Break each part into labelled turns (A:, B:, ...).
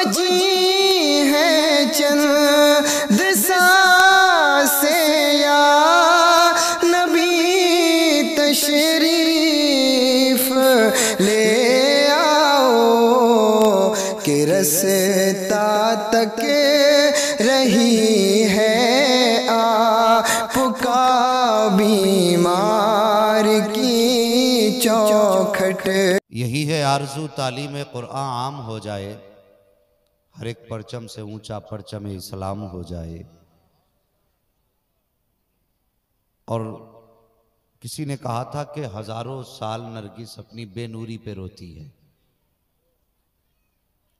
A: बची है चंद सांसें या नबी तशरीफ ले आओ कि रास्ता तक रही है आपका बीमार की चौखट।
B: यही है आरज़ू तालीम कुरान आम हो जाए, हर एक परचम से ऊंचा परचम इस्लाम हो जाए। और किसी ने कहा था कि हजारों साल नरगिस अपनी बेनूरी पे रोती है।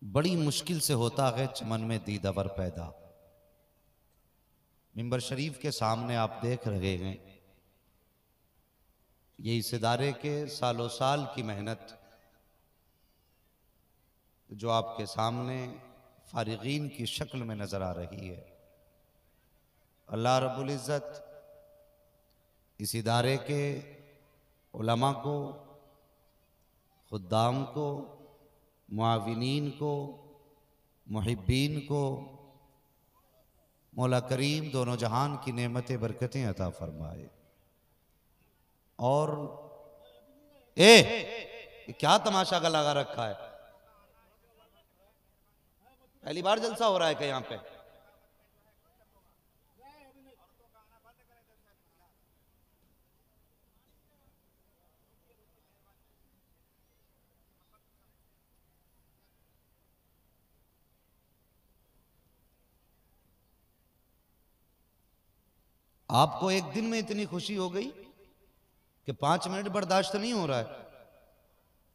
B: बड़ी मुश्किल से होता है चमन में दीदावर पैदा। मिंबर शरीफ के सामने आप देख रहे हैं, ये इस इदारे के सालों साल की मेहनत जो आपके सामने फारिगीन की शक्ल में नजर आ रही है। अल्लाह रब्बुल इज़्ज़त इस इदारे के उलमा को, खुद्दाम को, मुआविनीन को, मुहिब्बीन को मौला करीम दोनों जहान की नेमतें बरकतें अता फरमाए। और क्या तमाशा का लगा रखा है? पहली बार जलसा हो रहा है क्या यहाँ पे? आपको एक दिन में इतनी खुशी हो गई कि 5 मिनट बर्दाश्त नहीं हो रहा है।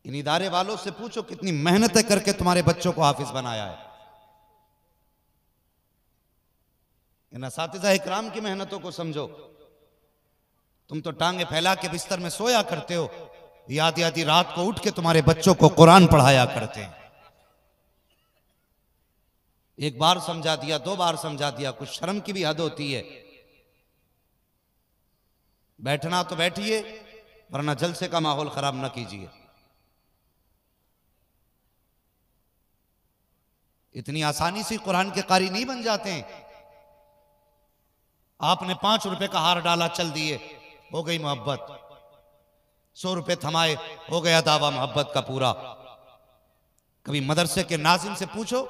B: इन इदारे वालों से पूछो कितनी मेहनतें करके तुम्हारे बच्चों को हाफिज बनाया है। इन असातिज़ा इकराम की मेहनतों को समझो। तुम तो टांगे फैला के बिस्तर में सोया करते हो, आधी आधी रात को उठ के तुम्हारे बच्चों को कुरान पढ़ाया करते हैं। एक बार समझा दिया, 2 बार समझा दिया, कुछ शर्म की भी हद होती है। बैठना तो बैठिए, वरना जलसे का माहौल खराब ना कीजिए। इतनी आसानी से कुरान के कारी नहीं बन जाते हैं। आपने 5 रुपए का हार डाला, चल दिए, हो गई मोहब्बत। 100 रुपए थमाए, हो गया दावा मोहब्बत का पूरा। कभी मदरसे के नाज़िम से पूछो,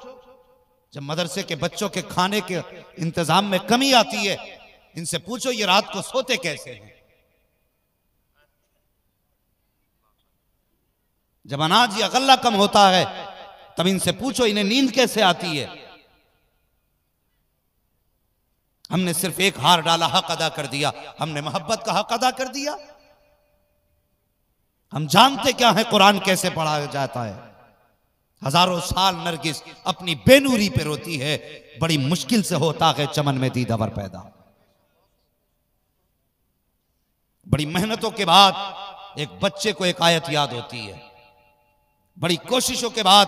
B: जब मदरसे के बच्चों के खाने के इंतजाम में कमी आती है, इनसे पूछो ये रात को सोते कैसे हैं। जब अनाज या गल्ला कम होता है, तब इनसे पूछो इन्हें नींद कैसे आती है। हमने सिर्फ एक हार डाला, हक अदा कर दिया। हमने मोहब्बत का हक अदा कर दिया। हम जानते क्या है कुरान कैसे पढ़ा जाता है। हजारों साल नरगिस अपनी बेनूरी पे रोती है। बड़ी मुश्किल से होता है चमन में दीदावर पैदा। बड़ी मेहनतों के बाद एक बच्चे को एक आयत याद होती है। बड़ी कोशिशों के बाद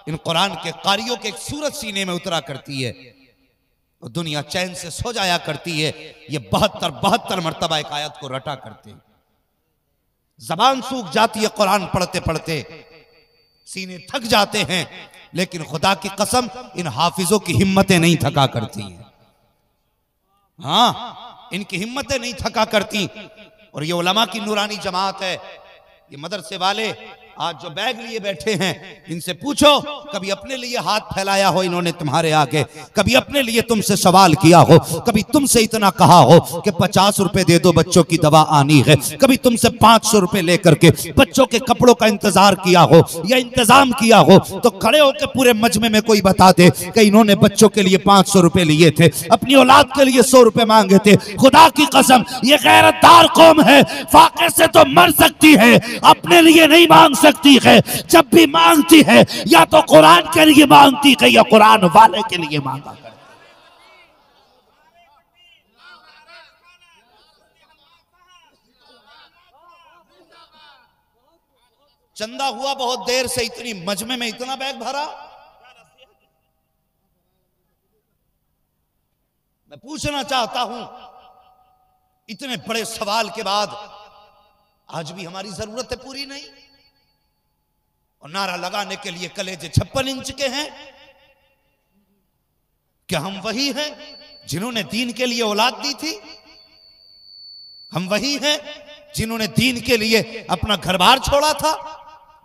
B: इन कुरान के कारियों के एक सूरत सीने में उतरा करती है, और दुनिया चैन से सो जाया करती है। ये 72 मरतबा एक आयत को रटा करते हैं। जबान सूख जाती है कुरान पढ़ते पढ़ते, सीने थक जाते हैं, लेकिन खुदा की कसम इन हाफिजों की हिम्मतें नहीं थका करती हैं। हाँ, इनकी हिम्मतें नहीं थका करती। और ये उलमा की नूरानी जमात है। ये मदरसे वाले आज जो बैग लिए बैठे हैं, इनसे पूछो कभी अपने लिए हाथ फैलाया हो इन्होंने तुम्हारे आगे? कभी अपने लिए तुमसे सवाल किया हो? कभी तुमसे इतना कहा हो कि 50 रुपए दे दो, बच्चों की दवा आनी है? कभी तुमसे 500 रुपए लेकर के बच्चों के कपड़ों का इंतजार किया हो या इंतजाम किया हो? तो खड़े होकर पूरे मजमे में कोई बता दे कि इन्होंने बच्चों के लिए 500 रुपए लिए थे, अपनी औलाद के लिए 100 रुपए मांगे थे। खुदा की कसम ये गैरतदार कौम है। फाके से तो मर सकती है, अपने लिए नहीं मांग सकती है। जब भी मांगती है या तो कुरान के लिए मांगती है या कुरान वाले के लिए मांगा करती। चंदा हुआ बहुत देर से, इतनी मजमे में इतना बैग भरा। मैं पूछना चाहता हूं, इतने बड़े सवाल के बाद आज भी हमारी जरूरतें पूरी नहीं? और नारा लगाने के लिए कलेजे 56 इंच के हैं, क्या हम वही हैं जिन्होंने दीन के लिए औलाद दी थी? हम वही हैं जिन्होंने दीन के लिए अपना घर बार छोड़ा था?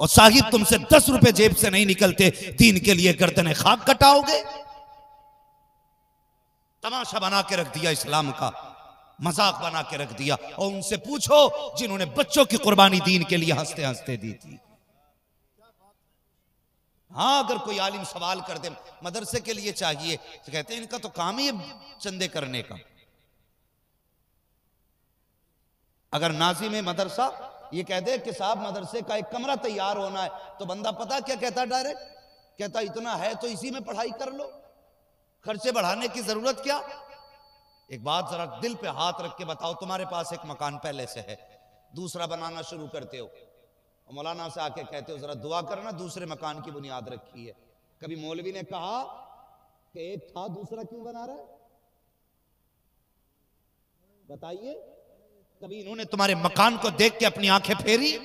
B: और साहिब तुमसे 10 रुपए जेब से नहीं निकलते, दीन के लिए गर्दने खाक कटाओगे? तमाशा बना के रख दिया इस्लाम का, मजाक बना के रख दिया। और उनसे पूछो जिन्होंने बच्चों की कुर्बानी दीन के लिए हंसते हंसते दी थी। हाँ, अगर कोई आलिम सवाल कर दे मदरसे के लिए चाहिए तो कहते हैं इनका तो काम ही है चंदे करने का। अगर नाजी में मदरसा ये कह दे कि साहब मदरसे का एक कमरा तैयार होना है, तो बंदा पता क्या कहता? डायरेक्ट कहता इतना है तो इसी में पढ़ाई कर लो, खर्चे बढ़ाने की जरूरत क्या? एक बात जरा दिल पे हाथ रख के बताओ, तुम्हारे पास एक मकान पहले से है, दूसरा बनाना शुरू करते हो, मौलाना से आके कहते हो जरा दुआ करना दूसरे मकान की बुनियाद रखी है। कभी मौलवी ने कहा कि एक था दूसरा क्यों बना रहा है? बताइए। कभी इन्होंने तुम्हारे मकान को देख के अपनी आंखें फेरी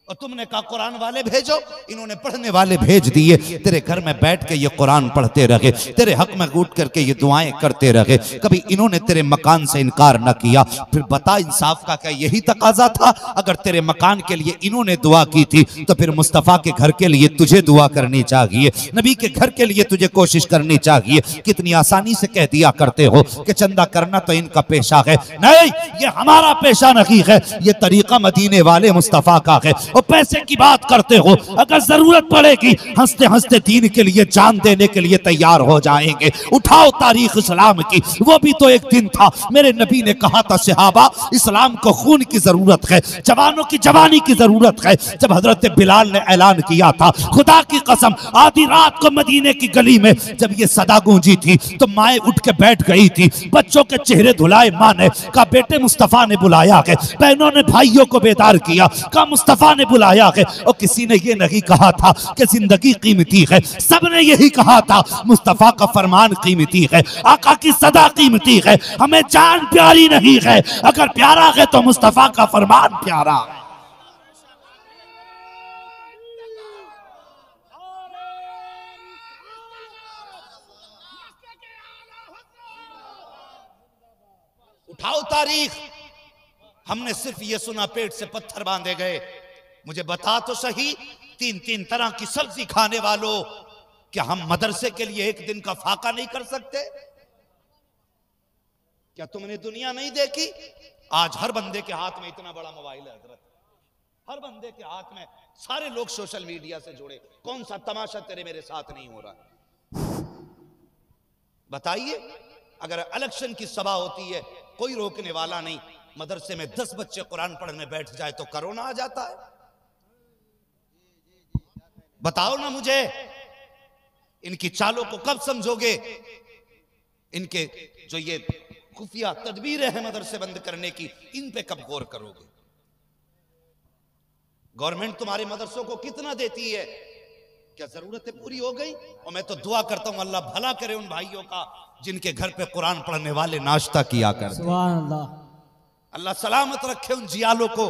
B: और तुमने कहा कुरान वाले भेजो? इन्होंने पढ़ने वाले भेज दिए, तेरे घर में बैठ के ये कुरान पढ़ते रहे, तेरे हक में उठ करके ये दुआएं करते रहे, कभी इन्होंने तेरे मकान से इनकार न किया। फिर बता इंसाफ का क्या यही तकाजा था? अगर तेरे मकान के लिए इन्होंने दुआ की थी तो फिर मुस्तफा के घर के लिए तुझे दुआ करनी चाहिए, नबी के घर के लिए तुझे कोशिश करनी चाहिए। कितनी आसानी से कह दिया करते हो कि चंदा करना तो इनका पेशा है। नहीं, ये हमारा पेशा नहीं है, ये तरीका मदीने वाले मुस्तफा का है। और पैसे की बात करते हो, अगर जरूरत पड़ेगी हंसते हंसते दीन के लिए जान देने के लिए तैयार हो जाएंगे। उठाओ तारीख इस्लाम की, वो भी तो एक दिन था। मेरे नबी ने कहा था सहाबा इस्लाम को खून की जरूरत है, जवानों की जवानी की जरूरत है। जब हजरत बिलाल ने ऐलान किया था, खुदा की कसम आधी रात को मदीने की गली में जब ये सदा गूंजी थी तो माए उठ के बैठ गई थी, बच्चों के चेहरे धुलाए माँ ने कहा बेटे मुस्तफा ने बुलाया है, बहनों ने भाइयों को बेदार किया, कहा मुस्तफा ने बुलाया है। और किसी ने ये नहीं कहा था कि जिंदगी कीमती है, सबने यही कहा था मुस्तफा का फरमान कीमती है, आका की सदा कीमती है। हमें जान प्यारी नहीं है, अगर प्यारा है तो मुस्तफा का फरमान प्यारा है। उठाओ तारीख। हमने सिर्फ ये सुना पेट से पत्थर बांधे गए। मुझे बता तो सही, 3-3 तरह की सब्जी खाने वालों, क्या हम मदरसे के लिए एक दिन का फाका नहीं कर सकते? क्या तुमने दुनिया नहीं देखी? आज हर बंदे के हाथ में इतना बड़ा मोबाइल है हजरत, हर बंदे के हाथ में, सारे लोग सोशल मीडिया से जुड़े। कौन सा तमाशा तेरे मेरे साथ नहीं हो रहा? बताइए। अगर इलेक्शन की सभा होती है कोई रोकने वाला नहीं, मदरसे में 10 बच्चे कुरान पढ़ने बैठ जाए तो कोरोना आ जाता है। बताओ ना मुझे, इनकी चालों को कब समझोगे? इनके जो ये खुफिया तदबीरें हैं मदरसे बंद करने की, इन पे कब गौर करोगे? गवर्नमेंट तुम्हारे मदरसों को कितना देती है? क्या जरूरतें पूरी हो गई? और मैं तो दुआ करता हूं अल्लाह भला करे उन भाइयों का जिनके घर पे कुरान पढ़ने वाले नाश्ता किया करते। सुभान अल्लाह। अल्लाह सलामत रखे उन जियालों को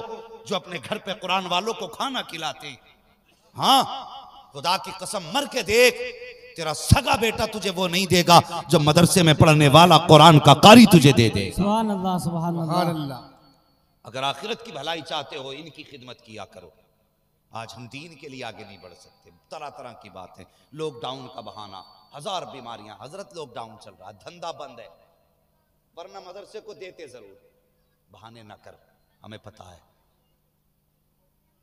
B: जो अपने घर पे कुरान वालों को खाना खिलाते। हाँ, खुदा की कसम मर के देख, तेरा सगा बेटा तुझे वो नहीं देगा जो मदरसे में पढ़ने वाला कुरान का कारी तुझे दे दे। सुभान अल्लाह, सुभान अल्लाह। अगर आखिरत की भलाई चाहते हो इनकी खिदमत किया करो। आज हम दीन के लिए आगे नहीं बढ़ सकते, तरह तरह की बातें, लॉकडाउन का बहाना, 1000 बीमारियां। हजरत लॉकडाउन चल रहा है, धंधा बंद है, वरना मदरसे को देते जरूर। बहाने ना कर, हमें पता है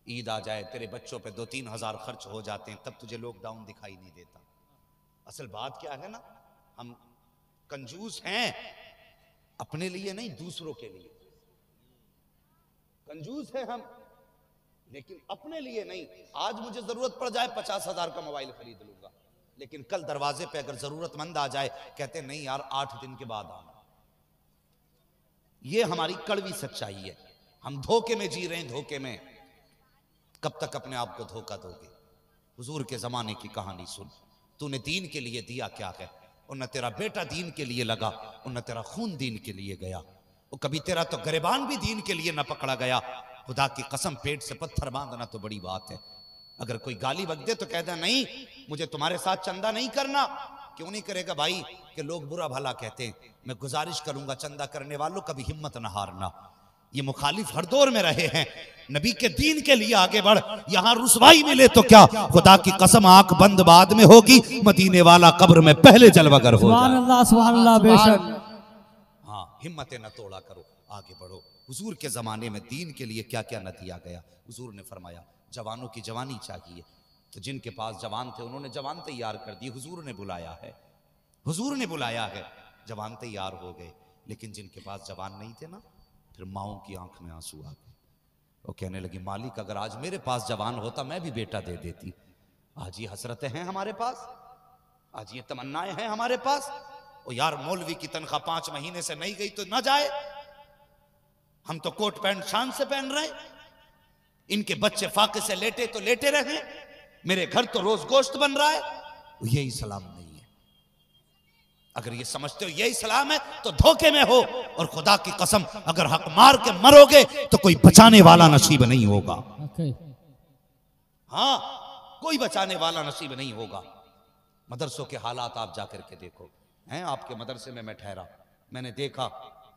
B: ईद आ जाए तेरे बच्चों पे 2-3 हज़ार खर्च हो जाते हैं, तब तुझे लॉकडाउन दिखाई नहीं देता। असल बात क्या है ना, हम कंजूस हैं अपने लिए नहीं, दूसरों के लिए कंजूस है हम, लेकिन अपने लिए नहीं। आज मुझे जरूरत पड़ जाए 50,000 का मोबाइल खरीद लूंगा, लेकिन कल दरवाजे पे अगर जरूरतमंद आ जाए कहते नहीं यार 8 दिन के बाद आना। ये हमारी कड़वी सच्चाई है। हम धोखे में जी रहे हैं, धोखे में। कब तक अपने आप को धोखा दोगे? हुजूर के जमाने की कहानी सुन। तूने दीन के लिए दिया क्या है? और न तेरा बेटा दीन के लिए लगा और न तेरा खून दीन के लिए गया। और कभी तेरा तो गिरबान भी दीन के लिए न पकड़ा गया। खुदा की कसम, पेट से पत्थर बांधना तो बड़ी बात है। अगर कोई गाली बक दे तो कहता नहीं मुझे तुम्हारे साथ चंदा नहीं करना, क्यों नहीं करेगा भाई कि लोग बुरा भला कहते हैं। मैं गुजारिश करूंगा चंदा करने वालों, कभी हिम्मत न हारना। ये मुखालिफ हर दौर में रहे हैं, नबी के दीन के लिए आगे बढ़। यहां रुसवाई मिले तो क्या, खुदा की कसम आंख बंद बाद में होगी, मदीने वाला कब्र में पहले जलवागर हो जाए।
C: सुभान अल्लाह, बेशक।
B: हाँ, हिम्मतें न तोड़ा करो, आगे बढ़ो। हुजूर के जमाने में दीन के लिए क्या क्या न दिया गया। हुजूर ने फरमाया जवानों की जवानी चाहिए, तो जिनके पास जवान थे उन्होंने जवान तैयार कर दिए। हुजूर ने बुलाया है, हुजूर ने बुलाया है, जवान तैयार हो गए। लेकिन जिनके पास जवान नहीं थे ना, फिर माओं की आंख में आंसू आ गए। वो कहने लगी मालिक अगर आज मेरे पास जवान होता मैं भी बेटा दे देती। आज ये हसरतें हैं हमारे पास, आज ये तमन्नाएं हैं हमारे पास। ओ यार, मौलवी की तनख्वाह 5 महीने से नहीं गई तो ना जाए, हम तो कोट पैंट शान से पहन रहे। इनके बच्चे फाके से लेटे तो लेटे रहे, मेरे घर तो रोज गोश्त बन रहा है। ये इस्लाम नहीं है। अगर ये समझते हो ये इस्लाम है तो धोखे में हो। और खुदा की कसम अगर हक मार के मरोगे तो कोई बचाने वाला नसीब नहीं होगा। हाँ, कोई बचाने वाला नसीब नहीं होगा। मदरसों के हालात आप जाकर के देखो हैं। आपके मदरसे में मैं ठहरा, मैंने देखा,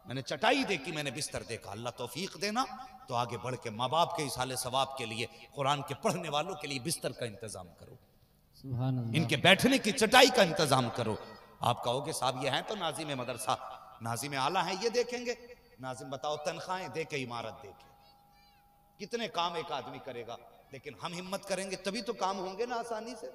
B: मैंने चटाई देखी, मैंने बिस्तर देखा। अल्लाह तौफीक देना तो आगे बढ़ के माँ बाप के इसाले सवाब के लिए, कुरान के पढ़ने वालों के लिए बिस्तर का इंतजाम करो, इनके बैठने की चटाई का इंतजाम करो। आप कहोगे साहब ये है तो नाजिम मदरसा, नाजिम आला है, ये देखेंगे। नाजिम बताओ तनख्वाहें दे के इमारत दे के कितने काम एक आदमी करेगा। लेकिन हम हिम्मत करेंगे तभी तो काम होंगे ना आसानी से।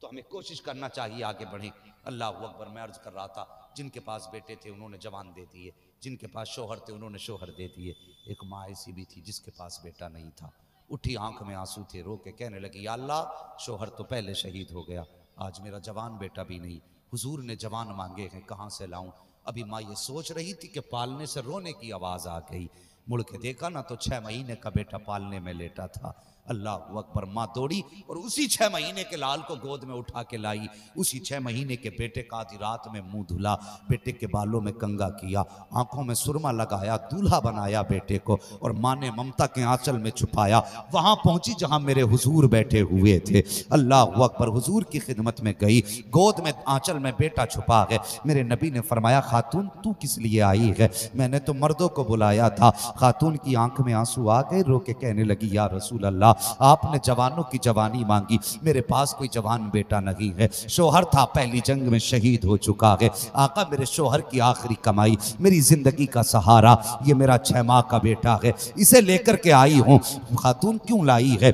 B: तो हमें कोशिश करना चाहिए आगे बढ़े। अल्लाह अकबर। मैं अर्ज कर रहा था, जिनके पास बेटे थे उन्होंने जवान दे दिए, जिनके पास शोहर थे उन्होंने शोहर दे दिए। एक माँ ऐसी भी थी जिसके पास बेटा नहीं था, उठी आंख में आंसू थे, रो के कहने लगी या अल्लाह शोहर तो पहले शहीद हो गया, आज मेरा जवान बेटा भी नहीं। हुजूर ने जवान मांगे हैं, कहाँ से लाऊं। अभी माँ ये सोच रही थी कि पालने से रोने की आवाज़ आ गई। मुड़ के देखा ना तो 6 महीने का बेटा पालने में लेटा था। अल्लाह अकबर। माँ दौड़ी और उसी 6 महीने के लाल को गोद में उठा के लाई। उसी 6 महीने के बेटे का आधी रात में मुंह धुला, बेटे के बालों में कंघा किया, आंखों में सुरमा लगाया, दूल्हा बनाया बेटे को, और माँ ने ममता के आंचल में छुपाया। वहां पहुंची जहां मेरे हुजूर बैठे हुए थे। अल्लाह अकबर। हुजूर की खिदमत में गई, गोद में आंचल में बेटा छुपा है। मेरे नबी ने फरमाया खातून तू किस लिए आई है? मैंने तो मर्दों को बुलाया था। खातून की आंख में आंसू आ गए, रो के कहने लगी या रसूल अल्लाह आपने जवानों की जवानी मांगी, मेरे पास कोई जवान बेटा नहीं है। शोहर था पहली जंग में शहीद हो चुका है। आका मेरे शोहर की आखिरी कमाई, मेरी जिंदगी का सहारा ये मेरा 6 माह का बेटा है, इसे लेकर के आई हूँ। खातून क्यों लाई है?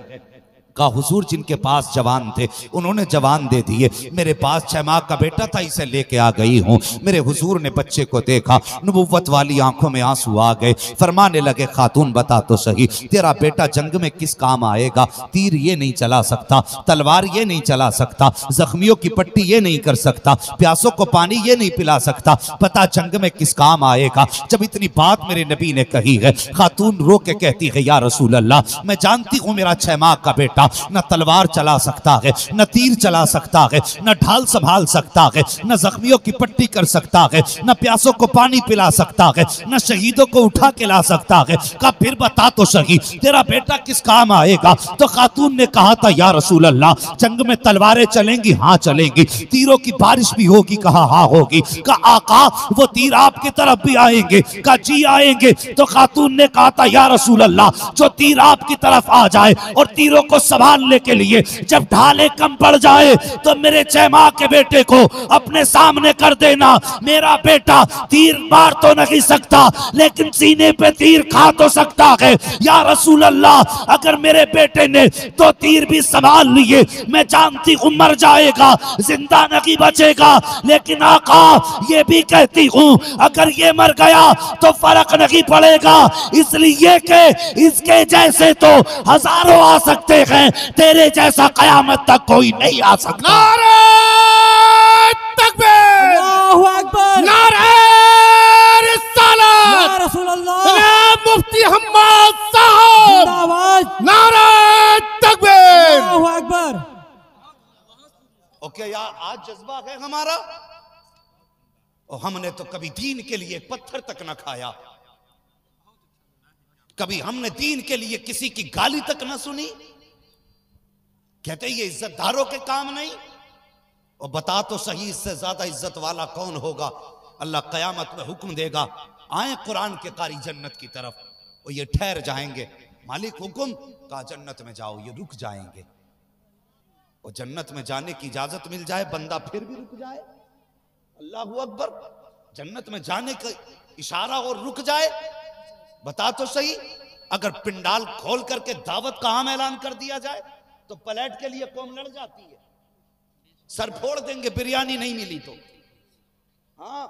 B: का हुजूर जिनके पास जवान थे उन्होंने जवान दे दिए, मेरे पास 6 माह का बेटा था इसे लेके आ गई हूँ। मेरे हुजूर ने बच्चे को देखा, नबुव्वत वाली आंखों में आंसू आ गए। फरमाने लगे खातून बता तो सही तेरा बेटा जंग में किस काम आएगा? तीर ये नहीं चला सकता, तलवार ये नहीं चला सकता, जख्मियों की पट्टी ये नहीं कर सकता, प्यासों को पानी ये नहीं पिला सकता, पता जंग में किस काम आएगा? जब इतनी बात मेरे नबी ने कही है, खातून रो के कहती है या रसूल अल्लाह मैं जानती हूँ मेरा 6 माह का बेटा न तलवार चला सकता है, न तीर चला सकता है, न ढाल संभाल सकता है, न जख्मियों की पट्टी कर सकता है, न प्यासों को पानी पिला सकता है, न शहीदों को उठा के ला सकता है। कहा फिर बता तो सही तेरा बेटा किस काम आएगा? तो खातून ने कहा था या रसूल अल्लाह जंग में तलवारें चलेंगी? हाँ चलेंगी। तीरों की बारिश भी होगी? कहा हाँ होगी। कहा आका वो तीर आपकी तरफ भी आएंगे? कहा जी आएंगे। तो खातून ने कहा था या रसूल अल्लाह जो तीर आपकी तरफ आ जाए और तीरों को संभालने के लिए जब ढाले कम पड़ जाए तो मेरे 6 माह के बेटे को अपने सामने कर देना। मेरा बेटा तीर मार तो नहीं सकता लेकिन सीने पे तीर खा तो सकता है। या रसूल अल्लाह अगर मेरे बेटे ने तो तीर भी संभाल लिए, मैं जानती हूं मर जाएगा, जिंदा नहीं बचेगा, लेकिन आका ये भी कहती हूं अगर ये मर गया तो फर्क नहीं पड़ेगा, इसलिए कि इसके जैसे तो हजारों आ सकते हैं, तेरे जैसा कयामत तक कोई नहीं आ सकता।
D: नारे तकबीर,
C: अल्लाहु अकबर,
D: नारे रिसालत,
C: या रसूल अल्लाह,
D: जनाब मुफ्ती हम्माद साहब,
C: जिंदाबाद,
D: नारे तकबीर,
C: अल्लाहु अकबर।
B: ओके यार आज जज्बा है हमारा, और हमने तो कभी दीन के लिए पत्थर तक न खाया, कभी हमने दीन के लिए किसी की गाली तक न सुनी। कहते ये इज्जतदारों के काम नहीं, और बता तो सही इससे ज्यादा इज्जत वाला कौन होगा। अल्लाह कयामत में हुक्म देगा, आए कुरान के कारी जन्नत की तरफ, और ये ठहर जाएंगे। मालिक हुक्म, कहा जन्नत में जाओ, ये रुक जाएंगे। और जन्नत में जाने की इजाजत मिल जाए, बंदा फिर भी रुक जाए। अल्लाहू अकबर, जन्नत में जाने का इशारा और रुक जाए। बता तो सही, अगर पिंडाल खोल करके दावत का आम ऐलान कर दिया जाए तो प्लेट के लिए कौम लड़ जाती है, सर फोड़ देंगे बिरयानी नहीं मिली तो। हाँ,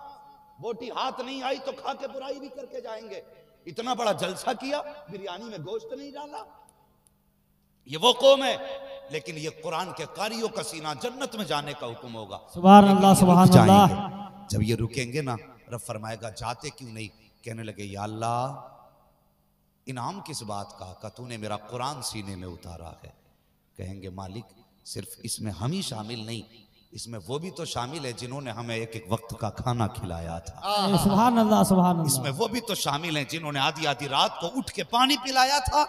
B: बोटी हाथ नहीं आई तो खा के बुराई भी करके जाएंगे। इतना बड़ा जलसा किया, बिरयानी में गोश्त नहीं डाला। ये वो कौम है, लेकिन ये कुरान के कारियों का सीना जन्नत में जाने का हुक्म होगा।
C: सुभान अल्लाह, सुभान अल्लाह।
B: जब ये रुकेंगे ना, रब फरमाएगा जाते क्यों नहीं? कहने लगे या अल्लाह, इनाम किस बात का तूने मेरा कुरान सीने में उतारा है। कहेंगे मालिक, सिर्फ इसमें हम ही शामिल नहीं, इसमें वो भी तो शामिल है जिन्होंने हमें एक एक वक्त का खाना खिलाया था।
C: सुभान अल्लाह, सुभान अल्लाह।
B: इसमें वो भी तो शामिल हैं जिन्होंने आधी आधी रात को उठ के पानी पिलाया था।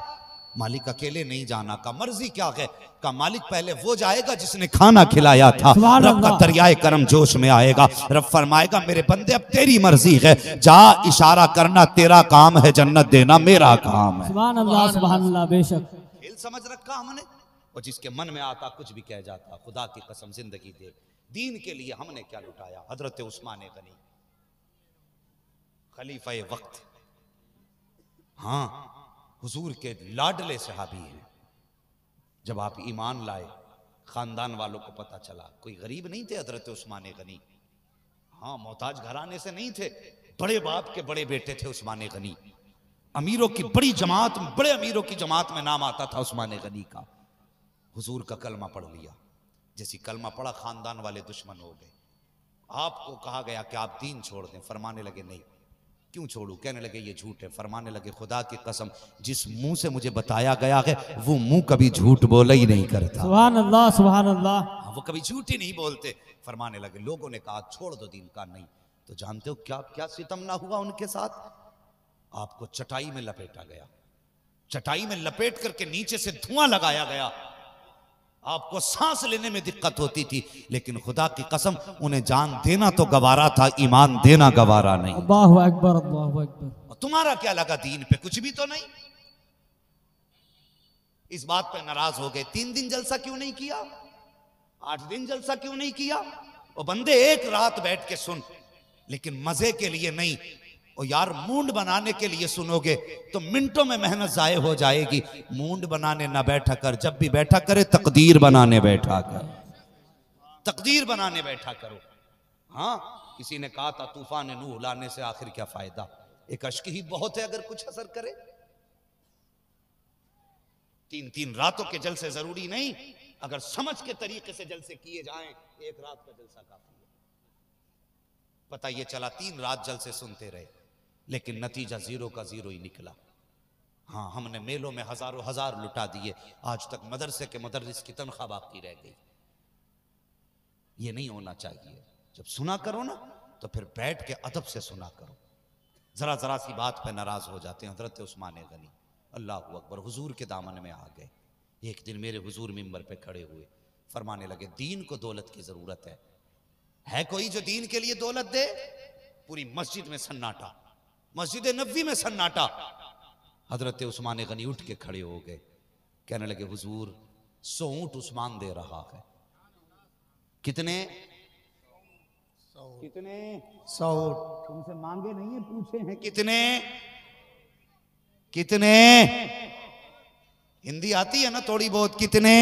B: मालिक अकेले नहीं जाना, का मर्जी क्या है? का मालिक पहले वो जाएगा जिसने खाना खिलाया था। रब का दरियाए करम जोश में आएगा। रब फरमाएगा मेरे बंदे अब तेरी मर्जी है, जा इशारा करना तेरा काम है, जन्नत देना मेरा काम है।
C: सुभान अल्लाह, सुभान अल्लाह। बेशक
B: खेल समझ रखा हमने, और जिसके मन में आता कुछ भी कह जाता। खुदा की कसम जिंदगी दे, दीन के लिए हमने क्या लुटाया। हजरत उस्मान गनी खलीफा वक्त, हाँ, हुजूर के लाडले सहाबी हैं। जब आप ईमान लाए, खानदान वालों को पता चला, कोई गरीब नहीं थे हजरत उस्मान गनी। हाँ, मोहताज घराने से नहीं थे, बड़े बाप के बड़े बेटे थे उस्मान गनी। अमीरों की बड़ी जमात, बड़े अमीरों की जमात में नाम आता था उस्मान गनी का। हुजूर का कलमा पढ़ लिया, जैसी कलमा पढ़ा खानदान वाले दुश्मन हो गए। आपको कहा गया कि आप दीन छोड़ दें, फरमाने लगे नहीं। क्यों छोड़ू? कहने लगे ये झूठ है। फरमाने लगे खुदा की कसम, जिस मुंह से मुझे बताया गया है वो मुंह कभी झूठ बोला ही नहीं करता।
C: सुभान अल्लाह, सुभान अल्लाह।
B: वो कभी झूठ ही नहीं बोलते। फरमाने लगे, लोगों ने कहा छोड़ दो दीन का, नहीं। तो जानते हो क्या क्या सितम ना हुआ उनके साथ? आपको चटाई में लपेटा गया, चटाई में लपेट करके नीचे से धुआं लगाया गया। आपको सांस लेने में दिक्कत होती थी, लेकिन खुदा की कसम उन्हें जान देना तो गवारा था, ईमान देना गवारा नहीं।
C: अल्लाहु अकबर, अल्लाहु अकबर।
B: और तुम्हारा क्या लगा दीन पे? कुछ भी तो नहीं। इस बात पे नाराज हो गए। 3 दिन जलसा क्यों नहीं किया? 8 दिन जलसा क्यों नहीं किया? और बंदे एक रात बैठ के सुन, लेकिन मजे के लिए नहीं। और यार, मूंड बनाने के लिए सुनोगे तो मिनटों में मेहनत जाए हो जाएगी। मूंड बनाने ना बैठा कर, जब भी बैठा करे तकदीर बनाने बैठा कर, तकदीर बनाने बैठा करो। हाँ, किसी ने कहा था तूफान नूह लाने से आखिर क्या फायदा, एक अश्क ही बहुत है अगर कुछ असर करे। 3 रातों के जलसे जरूरी नहीं, अगर समझ के तरीके से जलसे किए जाएं, एक रात का जलसा काफी है। पता ये चला 3 रात जलसे सुनते रहे, लेकिन नतीजा 0 का 0 ही निकला। हाँ, हमने मेलों में हजारों हजार लुटा दिए, आज तक मदरसे के मुदर्रिस की तनख्वाह बाकी रह गई। ये नहीं होना चाहिए। जब सुना करो ना तो फिर बैठ के अदब से सुना करो। जरा जरा सी बात पे नाराज हो जाते हैं। हजरत उस्मान गनी अल्लाहू अकबर हुजूर के दामन में आ गए। एक दिन मेरे हुजूर मिंबर पे खड़े हुए, फरमाने लगे दीन को दौलत की जरूरत है कोई जो दीन के लिए दौलत दे? पूरी मस्जिद में सन्नाटा, मस्जिद नबवी में सन्नाटा। हजरत उस्मान गनी उठ के खड़े हो गए, कहने लगे हुजूर 100 ऊंट उस्मान दे रहा है। कितने? 100 ऊंट। तुमसे मांगे नहीं है, पूछे हैं कितने? कितने? हिंदी आती है ना थोड़ी बहुत। कितने?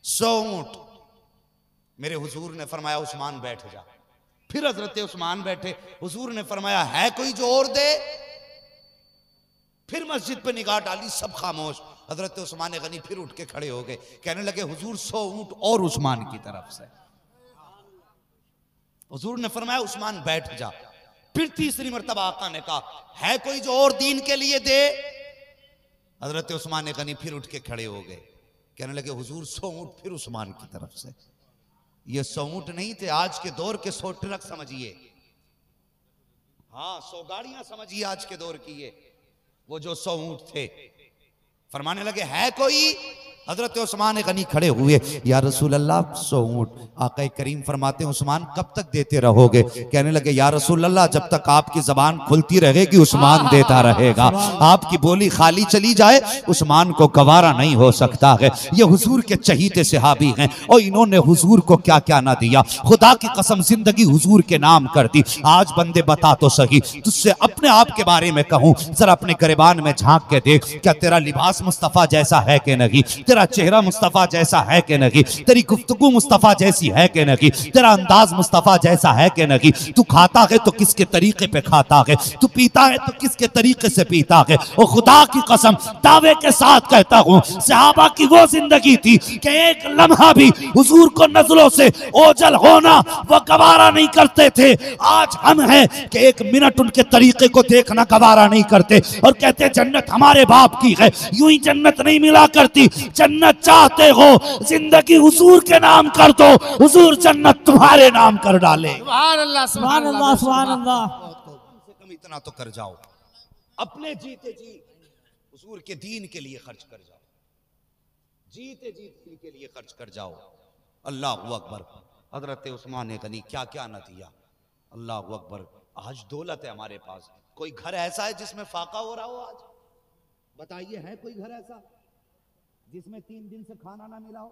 B: 100 ऊंट। मेरे हुजूर ने फरमाया उस्मान बैठ जा। फिर हजरत उस्मान बैठे। हुजूर ने फरमाया है कोई जो और दे? फिर मस्जिद पे निगाह डाली, सब खामोश। हजरत उस्मान गनी फिर उठ के खड़े हो गए, कहने लगे हुजूर 100 ऊंट और उस्मान की तरफ से। हुजूर ने फरमाया उस्मान बैठ जा। फिर तीसरी मर्तबा आका ने कहा है कोई जो और दीन के लिए दे? हजरत उस्मान गनी फिर उठ के खड़े हो गए, कहने लगे हुजूर 100 ऊंट फिर उस्मान की तरफ से। ये 100 ऊंट नहीं थे, आज के दौर के 100 ट्रक समझिए। हाँ, 100 गाड़ियां समझिए आज के दौर की। ये वो जो 100 ऊंट थे। फरमाने लगे है कोई? हजरत उस्मान गनी खड़े हुए, या रसूल अल्लाह 100 ऊंट। आका करीम फरमाते हैं उस्मान कब तक देते रहोगे? कहने लगे या रसूल अल्लाह जब तक आपकी जबान खुलती रहेगी उस्मान देता रहेगा, आपकी बोली खाली चली जाए उस्मान को गवारा नहीं हो सकता है। ये हुजूर के चहीते सहाबी हैं और इन्होंने हुजूर को क्या क्या ना दिया। खुदा की कसम जिंदगी हुजूर के नाम कर दी। आज बंदे बता तो सही, तुझसे अपने आप के बारे में कहूं, जरा अपने गिरबान में झांक के देख, क्या तेरा लिबास मुस्तफा जैसा है कि नहीं? तेरा चेहरा मुस्तफा जैसा है कि नहीं? तेरी गुफ्तगू मुस्तफा जैसी है कि नहीं? तेरा अंदाज मुस्तफा जैसा है कि नहीं? तू खाता है तो किसके तरीके पे खाता है? तू पीता है तो किसके तरीके से पीता है? और खुदा की कसम दावे के साथ कहता हूं, सहाबा की वो जिंदगी थी कि एक लम्हा भी हुजूर को नजरों से ओझल होना वो गवारा नहीं करते थे। आज हम हैं कि एक मिनट उनके तरीके को देखना गवारा नहीं करते और कहते जन्नत हमारे बाप की है। यूं ही जन्नत नहीं मिला करती। जन्नत चाहते हो जिंदगी हुजूर के नाम कर दो, हुजूर जन्नत तुम्हारे नाम कर डाले।
D: सुभान अल्लाह,
C: सुभान अल्लाह, सुभान अल्लाह।
B: कम से कम इतना तो कर जाओ, अपने जीते जी हुजूर के दीन के लिए खर्च कर जाओ, जीते जी दीन के लिए खर्च कर जाओ। अल्लाह अकबर। हजरत उस्मान गनी क्या क्या न दिया। अल्लाह अकबर। आज दौलत है हमारे पास। कोई घर ऐसा है जिसमें फाका हो रहा हो? आज बताइए, है कोई घर ऐसा जिसमें 3 दिन से खाना ना मिला हो?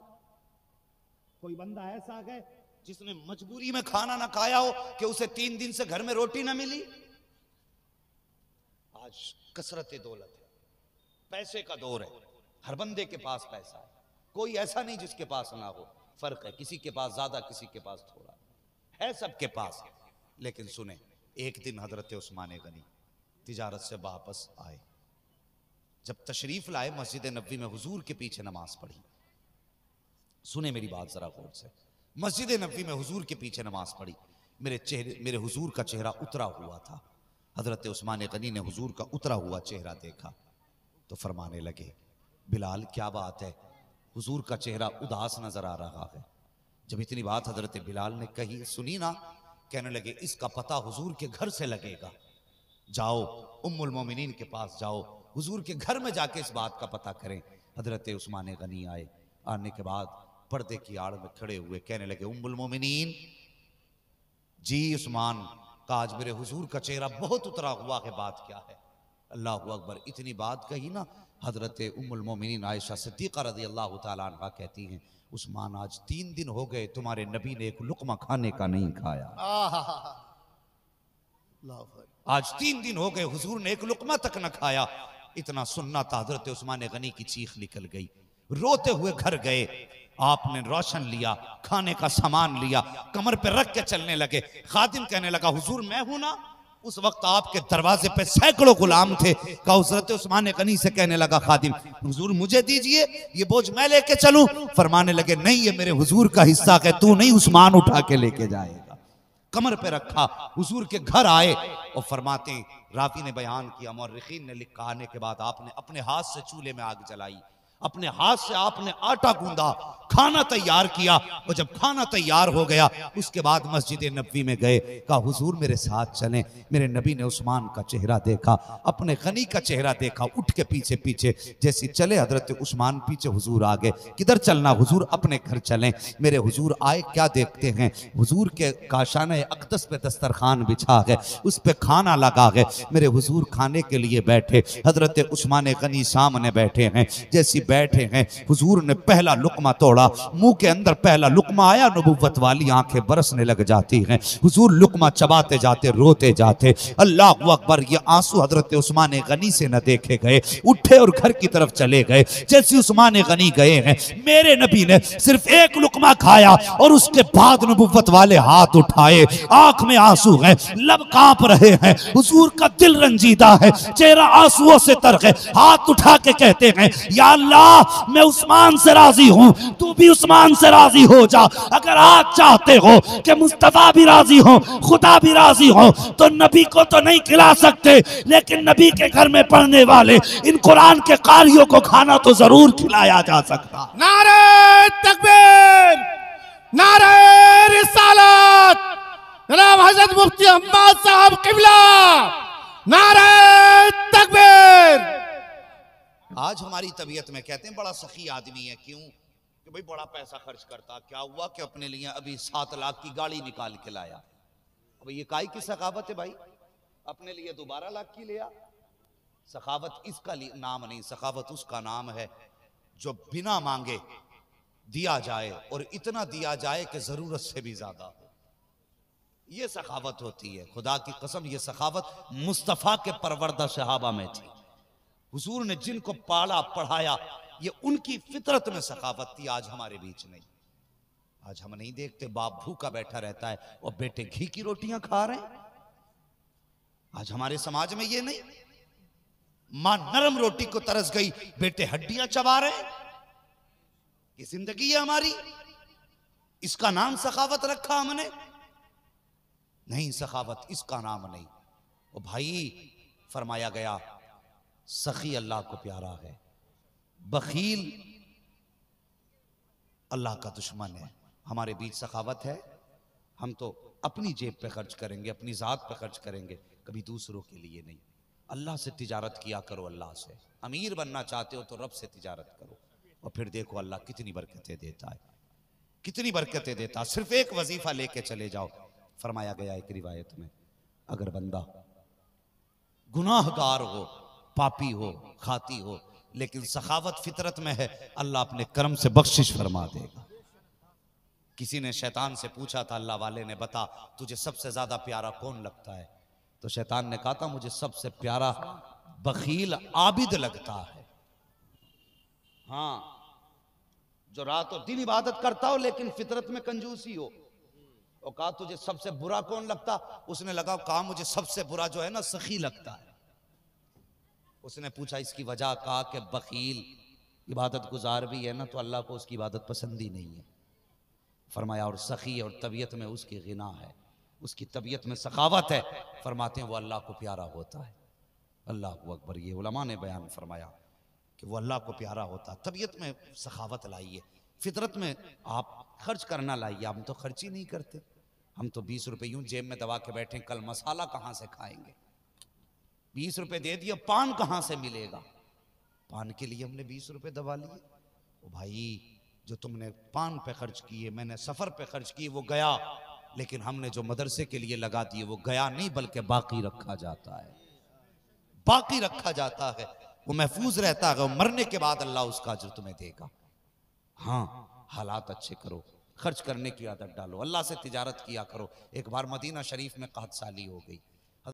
B: कोई बंदा ऐसा है जिसने मजबूरी में खाना ना खाया हो कि उसे 3 दिन से घर में रोटी ना मिली? आज कसरत दौलत है, पैसे का दौर है, हर बंदे के पास पैसा है, कोई ऐसा नहीं जिसके पास ना हो। फर्क है, किसी के पास ज्यादा, किसी के पास थोड़ा है, सबके पास। लेकिन सुने, एक दिन हजरत उस्मान गनी तिजारत से वापस आए, जब तशरीफ लाए मस्जिद नबवी में हुजूर के पीछे नमाज पढ़ी। सुने मेरी बात जरा गौर से, मस्जिद नबवी में हुजूर के पीछे नमाज पढ़ी। मेरे हुजूर का चेहरा उतरा हुआ था। हजरत उस्मान गनी ने हुजूर का उतरा हुआ चेहरा देखा तो फरमाने लगे, बिलाल क्या बात है, हुजूर का चेहरा उदास नजर आ रहा है। जब इतनी बात हजरत बिलाल ने कही, सुनी ना, कहने लगे इसका पता हुजूर के घर से लगेगा। जाओ उम्मुल मोमिनीन के पास जाओ, हुजूर के घर में जाके इस बात का पता करें। हजरत उस्मान गनी आए, आने के बाद पर्दे की आड़ में खड़े हुए कहने लगे, उम्मुल मोमिनीन जी उस्मान का आज मेरे हुजूर का चेहरा बहुत उतरा हुआ है, बात क्या है? अल्लाह अकबर। इतनी बात कही ना, हजरत उम्मुल मोमिनीन आयशा सिद्दीक़ा रज़ी अल्लाह तआला अन्हा कहती हैं, उस्मान आज 3 दिन हो गए तुम्हारे नबी ने एक लुक़मा खाने का नहीं खाया। आज 3 दिन हो गए हुजूर ने एक लुक़मा तक न खाया। इतना सुनना था, हजरत उस्मान गनी की चीख निकल गई। रोते हुए घर गए, आपने रोशन लिया, खाने का सामान लिया, कमर पे रख के चलने लगे। खादिम कहने लगा, हुजूर मैं हूं ना? उस वक्त आपके दरवाजे पे सैकड़ों गुलाम थे। का हजरत उस्मान गनी से कहने लगा खादिम, हुजूर मुझे दीजिए, ये बोझ मैं लेके चलूं? फरमाने लगे, नहीं ये मेरे हुजूर का हिस्सा है, तू नहीं उस्मान उठा के लेके जाएगा। कमर पे रखा, हुजूर के घर आए और फरमाते, राफी ने बयान किया, मौर्रिखीन ने लिखा, आने के बाद आपने अपने हाथ से चूल्हे में आग जलाई, अपने हाथ से आपने आटा गूंदा, खाना तैयार किया, और जब खाना तैयार हो गया उसके बाद मस्जिद नबवी में गए। कहा हुजूर मेरे साथ चलें। मेरे नबी ने उस्मान का चेहरा देखा, अपने गनी का चेहरा देखा, उठ के पीछे पीछे जैसे चले हजरत उस्मान पीछे हुजूर आ गए। किधर चलना हुजूर? अपने घर चलें। मेरे हुजूर आए, क्या देखते हैं? हुजूर के काशाने अक़दस पे दस्तरखान बिछा है, उस पे खाना लगा है। मेरे हुजूर खाने के लिए बैठे, हजरत उस्मान गनी सामने बैठे हैं। जैसी बैठे हैं हुजूर ने पहला लुकमा तोड़ा, मुंह के अंदर पहला लुकमा आया, नबुव्वत वाली आंखें बरसने लग जाती हैं। हुजूर लुकमा चबाते जाते रोते जाते। अल्लाह अकबर। ये आंसू हजरत उस्मान गनी से न देखे गए, उठे और घर की तरफ चले गए। जैसे उस्मान गनी गए हैं, मेरे नबी ने सिर्फ एक लुकमा खाया और उसके बाद नबुव्वत वाले हाथ उठाए, आंख में आंसू है, लब कांप रहे हैं, हुजूर का दिल रंजीदा है, चेहरा आंसुओं से तर है। हाथ उठा के कहते हैं, या अल्लाह मैं उस्मान से राजी हूं, तू भी उस्मान से राजी हो जा। अगर आज चाहते हो कि मुस्तफा भी राजी हो, खुदा भी राजी हो, तो नबी को तो नहीं खिला सकते, लेकिन नबी के घर में पढ़ने वाले इन कुरान के कारियों को खाना तो जरूर खिलाया जा सकता।
D: नारे तकबीर, नारे रिसालत, जनाब हजरत मुफ्ती हम्माद साहब किबला, नारे तकबीर।
B: आज हमारी तबीयत में कहते हैं बड़ा सखी आदमी है। क्यों? कि भाई बड़ा पैसा खर्च करता। क्या हुआ कि अपने लिए अभी 7 लाख की गाड़ी निकाल के लाया। अब ये काय की सखावत है भाई? अपने लिए 12 लाख की लिया। सखावत इसका नाम नहीं, सखावत उसका नाम है जो बिना मांगे दिया जाए और इतना दिया जाए कि जरूरत से भी ज्यादा हो। ये सखावत होती है। खुदा की कसम ये सखावत मुस्तफा के परवरदा सहाबा में थी। हुजूर ने जिनको पाला पढ़ाया, ये उनकी फितरत में सखावत थी। आज हमारे बीच नहीं। आज हम नहीं देखते बाप भूखा बैठा रहता है और बेटे घी की रोटियां खा रहे हैं। आज हमारे समाज में ये नहीं। मां नरम रोटी को तरस गई, बेटे हड्डियां चबा रहे हैं। ये जिंदगी है हमारी। इसका नाम सखावत रखा हमने? नहीं, सखावत इसका नाम नहीं। ओ भाई, फरमाया गया सखी अल्लाह को प्यारा है, बखील अल्लाह का दुश्मन है। हमारे बीच सखावत है। हम तो अपनी जेब पे खर्च करेंगे, अपनी जात पे खर्च करेंगे, कभी दूसरों के लिए नहीं। अल्लाह से तिजारत किया करो। अल्लाह से अमीर बनना चाहते हो तो रब से तिजारत करो, और फिर देखो अल्लाह कितनी बरकतें देता है, कितनी बरकतें देता है। सिर्फ एक वजीफा लेके चले जाओ। फरमाया गया एक रिवायत में, अगर बंदा गुनाहगार हो, पापी हो, खाती हो, लेकिन सखावत फितरत में है, अल्लाह अपने करम से बख्शिश फरमा देगा। किसी ने शैतान से पूछा था, अल्लाह वाले ने, बता तुझे सबसे ज्यादा प्यारा कौन लगता है? तो शैतान ने कहा था, मुझे सबसे प्यारा बखील आबिद लगता है। हाँ, जो रात और दिन इबादत करता हो लेकिन फितरत में कंजूसी हो। और कहा तुझे सबसे बुरा कौन लगता? उसने कहा मुझे सबसे बुरा जो है ना सखी लगता है। उसने पूछा इसकी वजह, कहा कि बखील इबादत गुजार भी है ना तो अल्लाह को उसकी इबादत पसंद ही नहीं है। फरमाया और सखी और तबीयत में उसकी गिना है, उसकी तबीयत में सखावत है। फरमाते हैं वो अल्लाह को प्यारा होता है। अल्लाह अकबर। ये उलमा ने बयान फरमाया कि वो अल्लाह को प्यारा होता। तबीयत में सखावत लाइए, फितरत में आप खर्च करना लाइए। हम तो खर्च ही नहीं करते। हम तो 20 रुपए यूं जेब में दबा के बैठे, कल मसाला कहाँ से खाएंगे? 20 रुपए दे दिए, पान कहाँ से मिलेगा? पान के लिए हमने 20 रुपए दबा लिए। ओ भाई, जो तुमने पान पे खर्च किए, मैंने सफर पे खर्च किए, वो गया, लेकिन हमने जो मदरसे के लिए लगा दिए वो गया नहीं, बल्कि बाकी रखा जाता है। बाकी रखा जाता है, वो महफूज रहता है। वो मरने के बाद अल्लाह उसका अजर तुम्हें देगा। हाँ, हालात अच्छे करो, खर्च करने की आदत डालो, अल्लाह से तिजारत किया करो। एक बार मदीना शरीफ में कहत साली हो गई।